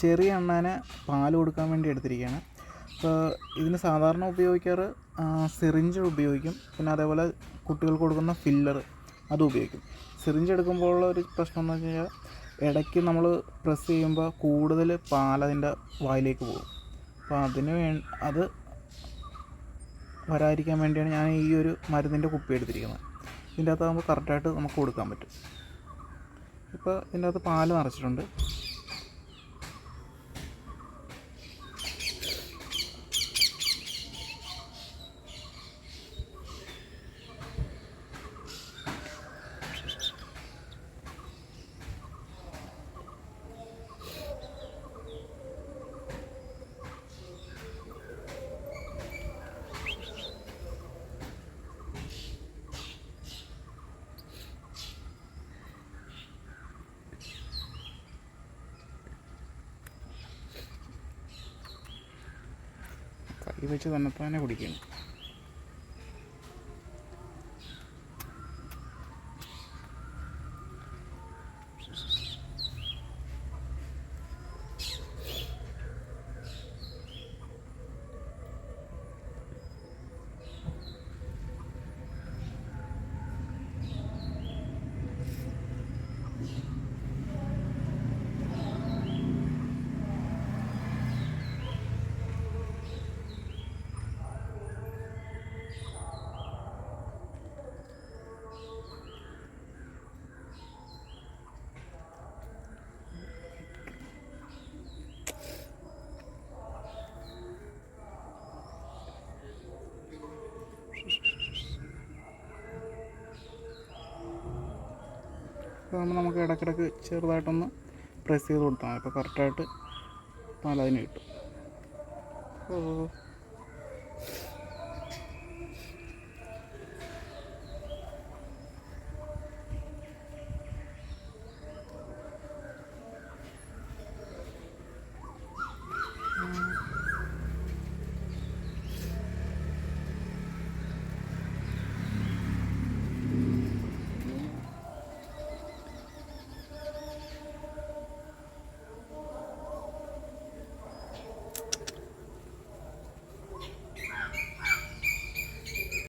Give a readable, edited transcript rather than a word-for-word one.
ചെറിയ അണ്ണാനെ പാൽ കൊടുക്കാൻ വേണ്ടി എടുത്തിരിക്കുകയാണ്. അപ്പോൾ ഇതിന് സാധാരണ ഉപയോഗിക്കാറ് സിറിഞ്ച് ഉപയോഗിക്കും, പിന്നെ അതേപോലെ കുട്ടികൾക്ക് കൊടുക്കുന്ന ഫില്ലർ അതും ഉപയോഗിക്കും. സിറിഞ്ച് എടുക്കുമ്പോഴുള്ള ഒരു പ്രശ്നം എന്ന് വെച്ച് കഴിഞ്ഞാൽ ഇടയ്ക്ക് നമ്മൾ പ്രസ് ചെയ്യുമ്പോൾ കൂടുതൽ പാലതിൻ്റെ വായിലേക്ക് പോകും. അപ്പോൾ അത് വരാതിരിക്കാൻ വേണ്ടിയാണ് ഞാൻ ഈ ഒരു മരുന്നിൻ്റെ കുപ്പി എടുത്തിരിക്കുന്നത്. ഇതിൻ്റെ അകത്താകുമ്പോൾ കറക്റ്റായിട്ട് നമുക്ക് കൊടുക്കാൻ പറ്റും. ഇപ്പോൾ ഇതിൻ്റെ അകത്ത് പാല് നിറച്ചിട്ടുണ്ട്. കൈ വെച്ച് തന്നെ കുടിക്കണം. അപ്പോൾ നമുക്ക് ഇടയ്ക്കിടയ്ക്ക് ചെറുതായിട്ടൊന്ന് പ്രസ് ചെയ്ത് കൊടുത്താൽ മതി. അപ്പോൾ കറക്റ്റായിട്ട് പാലതിന് കിട്ടും.